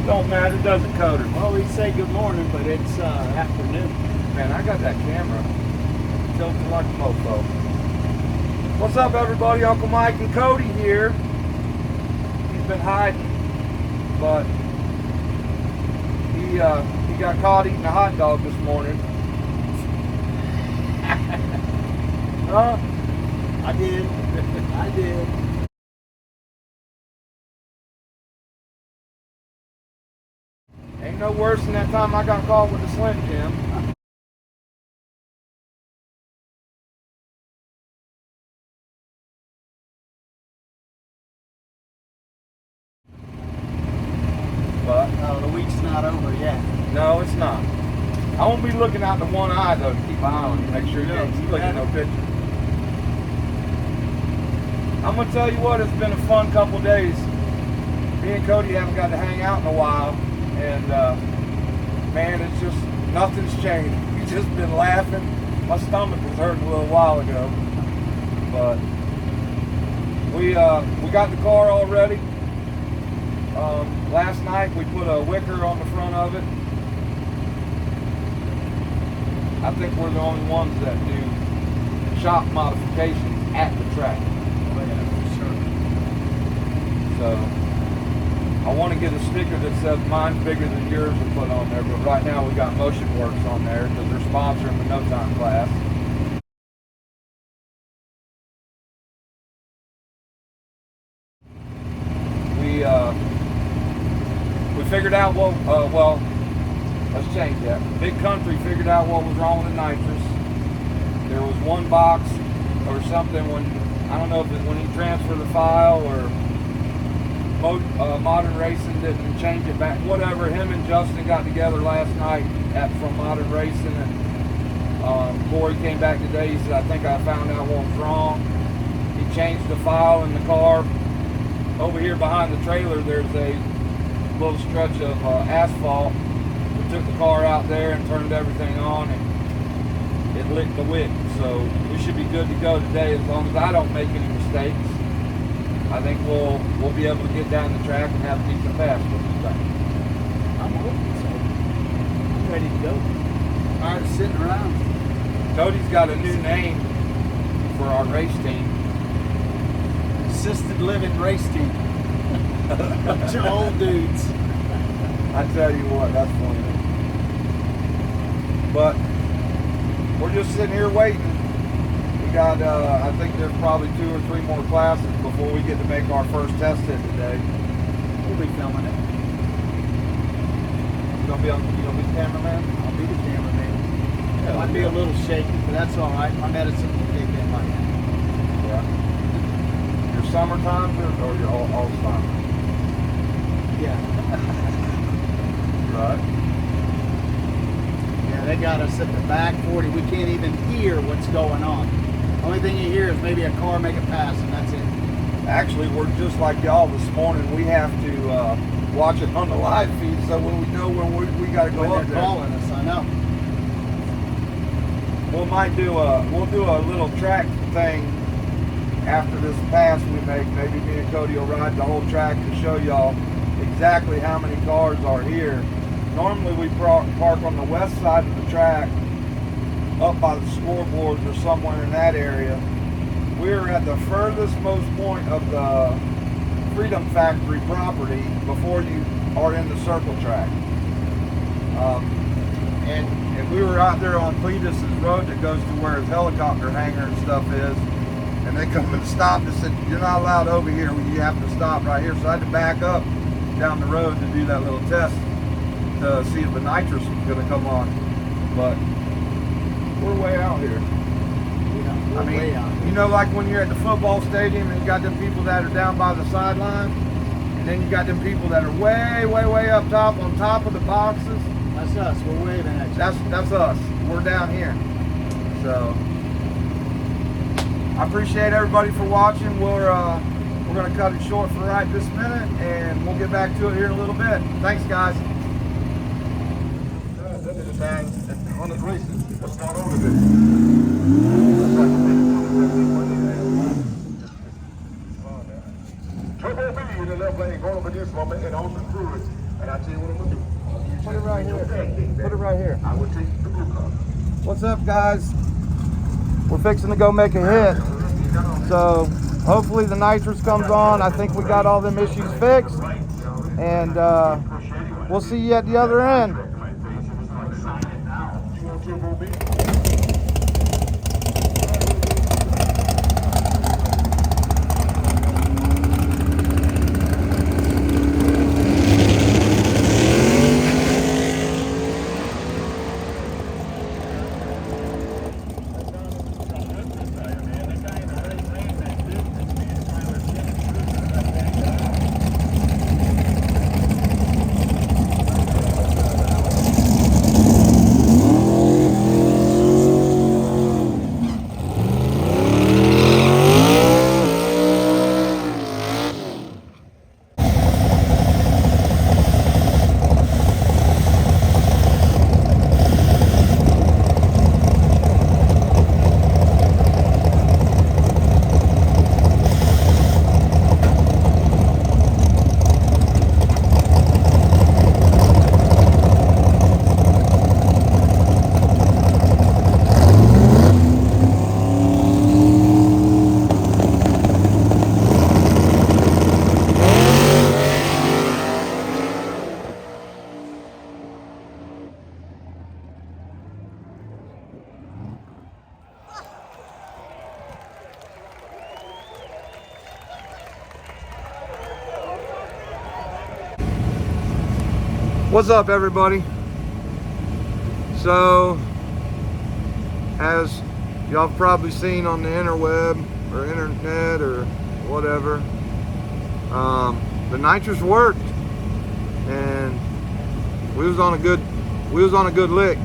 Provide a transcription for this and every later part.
Don't matter, it doesn't coat her. Well, we say good morning, but it's afternoon. Man, I got that camera tilted like a mofo. What's up, everybody? Uncle Mike and Cody here. He's been hiding, but he got caught eating a hot dog this morning. Huh? I did. I did. Ain't no worse than that time I got caught with the Slim Jim. But Oh, the week's not over yet. no, it's not. I won't be looking out the one eye though to keep an eye on you, make sure you can't see looking at no picture. I'm gonna tell you what, it's been a fun couple days. Me and Cody haven't got to hang out in a while, and man, it's just nothing's changed. We've just been laughing. My stomach was hurting a little while ago, but we got the car all ready. Last night we put a wicker on the front of it. I think we're the only ones that do shop modifications at the track. Oh, yeah, for sure. So I want to get a sticker that says mine's bigger than yours and put on there, but right now we got Motion Works on there because they're sponsoring the No Time class. We figured out what, well, let's change that. Big Country figured out what was wrong with the nitrous. There was one box or something when, I don't know if it, when he transferred the file or Modern Racing didn't change it back, whatever. Him and Justin got together last night from Modern Racing, and Corey came back today. He said, I think I found out what was wrong. He changed the file in the car. Over here behind the trailer, there's a little stretch of asphalt. We took the car out there and turned everything on, and it licked the wick. So we should be good to go today as long as I don't make any mistakes. I think we'll be able to get down the track and have a decent pass. What do you think? I'm hoping so. I'm ready to go. Tired of sitting around. Cody's got a new name for our race team. Assisted living race team. Bunch of old dudes. I tell you what, that's funny. But we're just sitting here waiting. We got, I think there's probably 2 or 3 more classes before we get to make our first test hit today. We'll be filming it. You gonna be the cameraman? I'll be the cameraman. Yeah, Might be a little shaky, but that's all right. My medicine will kick in by then. Yeah. Your summertime or your all summer? Yeah. Right. Yeah, they got us at the back 40. We can't even hear what's going on. Only thing you hear is maybe a car make a pass, and that's it. Actually, we're just like y'all this morning. We have to watch it on the live feed, so when we know when we got to go When up they're there. calling us, I know. We'll do a little track thing after this pass we make. Maybe me and Cody will ride the whole track to show y'all exactly how many cars are here. Normally we park on the west side of the track, up by the scoreboards or somewhere in that area. We're at the furthest most point of the Freedom Factory property before you are in the circle track. And we were out there on Cletus's road that goes to where his helicopter hangar and stuff is, and they come and stopped and said, you're not allowed over here, you have to stop right here. So I had to back up down the road to do that little test to see if the nitrous was going to come on. But we're way out here. Yeah, we're way out here. You know, like when you're at the football stadium and you got them people that are down by the sideline, and then you got them people that are way, way, way up top on top of the boxes. That's us. We're waving at you. That's us. We're down here. So I appreciate everybody for watching. We're going to cut it short for right this minute, and we'll get back to it here in a little bit. Thanks, guys. On the races, let's start over this. Turbo B in the left lane, going over this moment, and on the cruise. And I I tell you what I'm gonna do. You Put it right just here. bring your bag, Put it right here. I will take the blue car. What's up, guys? We're fixing to go make a hit. So hopefully the nitrous comes on. I think we got all them issues fixed. And we'll see you at the other end. What's up, everybody? So, as y'all have probably seen on the interweb or internet or whatever, the nitrous worked, and we was on a good lick.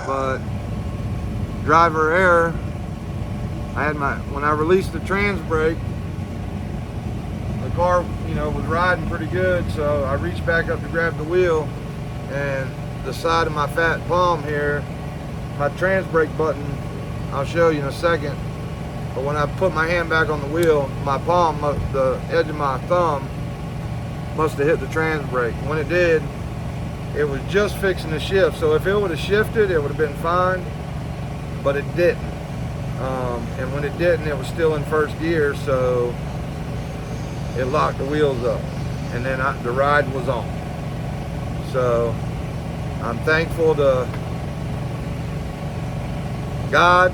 But driver error, when I released the trans brake, the car, was riding pretty good, so I reached back up to grab the wheel, and the side of my fat palm here, my trans brake button, I'll show you in a second, but when I put my hand back on the wheel, my palm, the edge of my thumb must have hit the trans brake. When it did, it was just fixing to shift, so if it would have shifted, it would have been fine, but it didn't. And when it didn't, it was still in first gear, so it locked the wheels up, and then the ride was on. So I'm thankful to God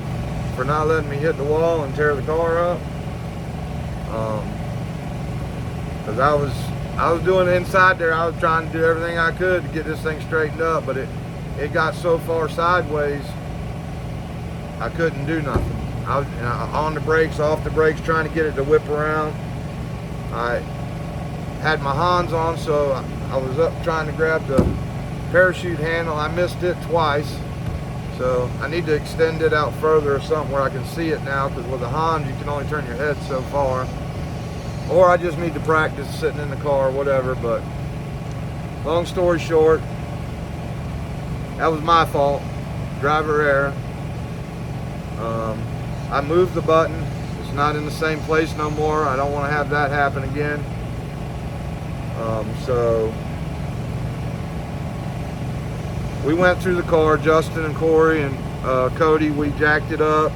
for not letting me hit the wall and tear the car up, because I was doing it inside there. I was trying to do everything I could to get this thing straightened up, but it got so far sideways, I couldn't do nothing. I was on the brakes, off the brakes, trying to get it to whip around. I had my Hans on, so I was up trying to grab the parachute handle. I missed it twice, so I need to extend it out further or something where I can see it now, because with the Hans, you can only turn your head so far. Or I just need to practice sitting in the car or whatever. But long story short, that was my fault, driver error. I moved the button. It's not in the same place no more. I don't want to have that happen again. So we went through the car, Justin and Corey and Cody. We jacked it up,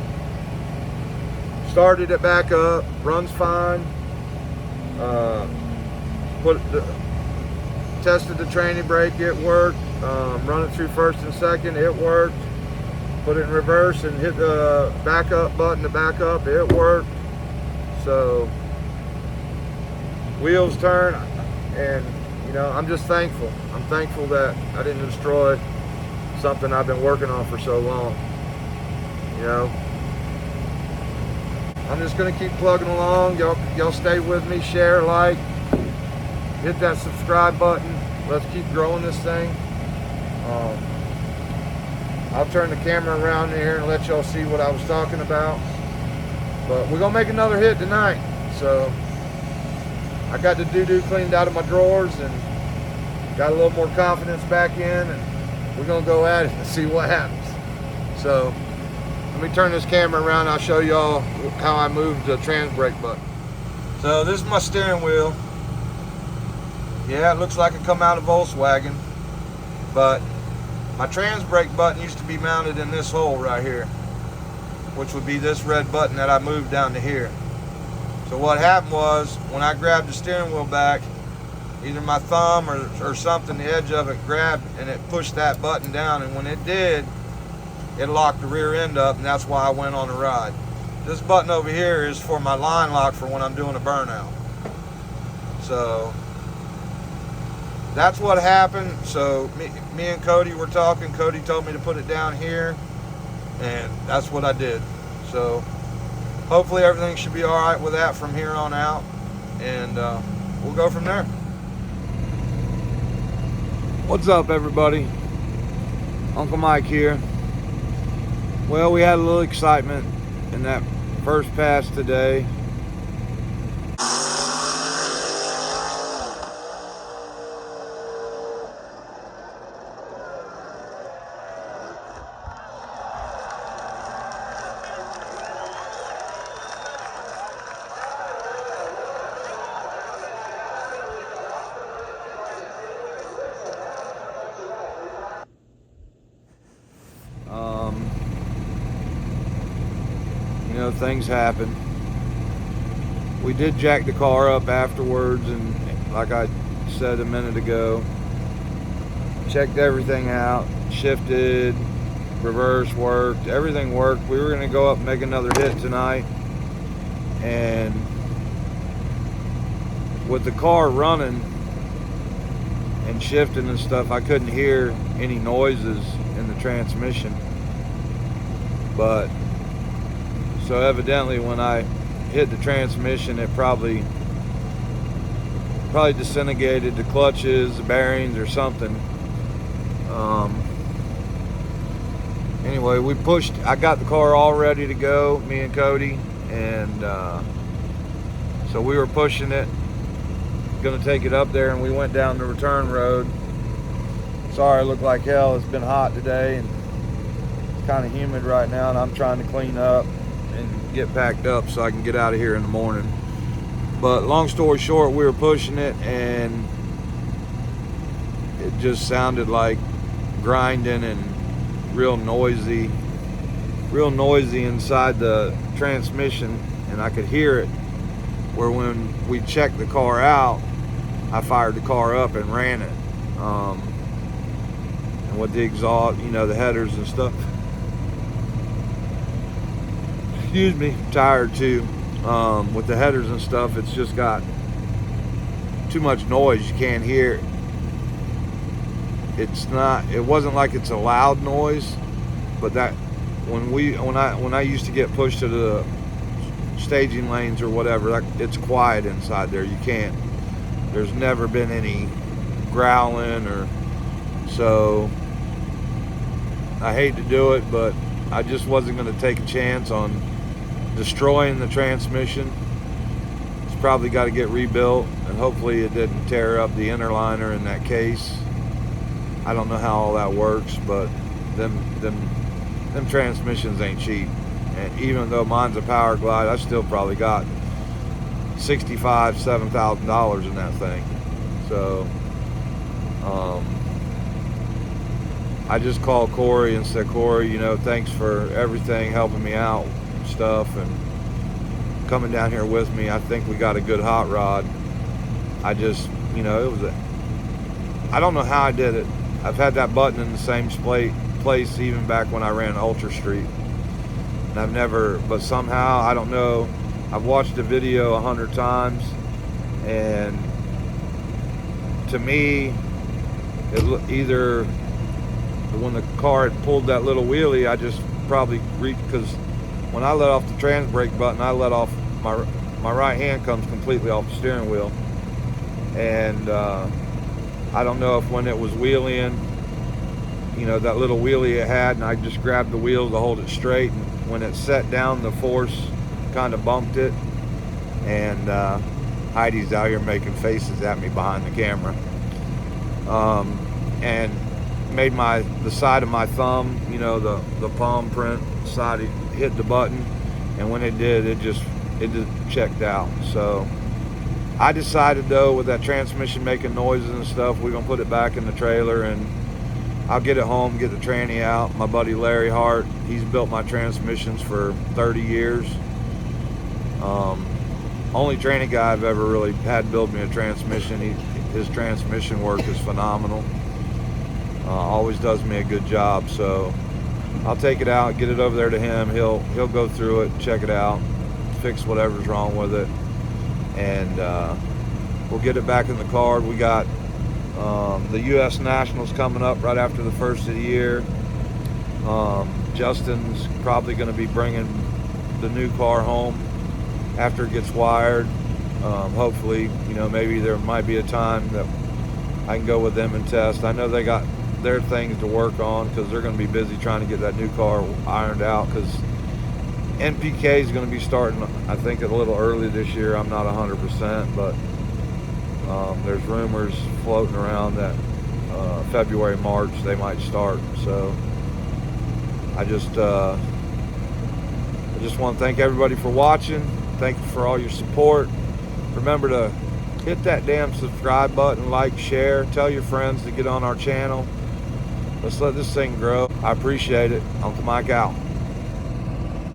started it back up, runs fine. Tested the training brake, it worked. Run it through first and second, it worked. Put it in reverse and hit the backup button to back up, it worked. So wheels turn, and I'm just thankful. I'm thankful that I didn't destroy something I've been working on for so long. I'm just gonna keep plugging along. Y'all stay with me, share, like, hit that subscribe button. Let's keep growing this thing. I'll turn the camera around here and let y'all see what I was talking about. But we're gonna make another hit tonight. So I got the doo-doo cleaned out of my drawers and got a little more confidence back in, and we're gonna go at it and see what happens. So let me turn this camera around. I'll show y'all how I moved the trans brake button. So this is my steering wheel. Yeah, it looks like it come out of Volkswagen, but my trans brake button used to be mounted in this hole right here, which would be this red button that I moved down to here. So what happened was, when I grabbed the steering wheel back, either my thumb or something, the edge of it grabbed and it pushed that button down, and when it did, it locked the rear end up, and that's why I went on a ride. This button over here is for my line lock for when I'm doing a burnout. So that's what happened. So me and Cody were talking. Cody told me to put it down here, and that's what I did. So hopefully everything should be all right with that from here on out, and we'll go from there. What's up, everybody? Uncle Mike here. Well, we had a little excitement in that first pass today. You know, things happen. We did jack the car up afterwards, and like I said a minute ago, checked everything out, shifted, reverse worked, everything worked. We were going to go up and make another hit tonight, and with the car running and shifting and stuff, I couldn't hear any noises in the transmission. But so evidently when I hit the transmission, it probably disintegrated the clutches, the bearings, or something. Anyway, we pushed. I got the car all ready to go, me and Cody, and so we were pushing it, gonna take it up there, and we went down the return road. Sorry, it looked like hell. It's been hot today, and it's kind of humid right now, and I'm trying to clean up and get packed up so I can get out of here in the morning. But long story short, we were pushing it, and it just sounded like grinding and real noisy inside the transmission, and I could hear it, where when we checked the car out, I fired the car up and ran it, and with the exhaust, you know, the headers and stuff. Excuse me, tired too. With the headers and stuff, it's just got too much noise. You can't hear it. It wasn't like it's a loud noise, but that when I used to get pushed to the staging lanes or whatever, it's quiet inside there. You can't, there's never been any growling, or so I hate to do it, but I just wasn't going to take a chance on destroying the transmission. It's probably got to get rebuilt, and hopefully it didn't tear up the inner liner in that case. I don't know how all that works, but them transmissions ain't cheap. And even though mine's a Power Glide, I still probably got $7,000 in that thing. So I just called Corey and said, Corey, you know, thanks for everything, helping me out and stuff, and coming down here with me. I think we got a good hot rod. I just, you know, I don't know how I did it. I've had that button in the same place even back when I ran Ultra Street, and I've never, but somehow, I don't know, I've watched the video 100 times, and to me, either when the car had pulled that little wheelie, I just probably because when I let off the trans brake button, I let off my right hand comes completely off the steering wheel, and I don't know if when it was wheeling, you know, that little wheelie it had, and I just grabbed the wheel to hold it straight, and when it set down the force kind of bumped it, and Heidi's out here making faces at me behind the camera. And made the side of my thumb, you know, the palm print side, hit the button, and when it did, it just checked out. So I decided, though, with that transmission making noises and stuff, we're gonna put it back in the trailer, and I'll get it home, get the tranny out. My buddy Larry Hart, he's built my transmissions for 30 years. Only tranny guy I've ever really had build me a transmission. His transmission work is phenomenal. Always does me a good job. So I'll take it out, get it over there to him. He'll go through it, check it out, fix whatever's wrong with it, and we'll get it back in the car. We got the U.S. Nationals coming up right after the first of the year. Justin's probably going to be bringing the new car home after it gets wired. Hopefully, you know, maybe there might be a time that I can go with them and test. I know they got their things to work on because they're going to be busy trying to get that new car ironed out, because NPK is going to be starting, I think, a little early this year. I'm not 100%, but there's rumors floating around that February, March they might start. So I just want to thank everybody for watching. Thank you for all your support. Remember to hit that damn subscribe button, like, share, tell your friends to get on our channel. Let's let this thing grow. I appreciate it. Uncle Mike out.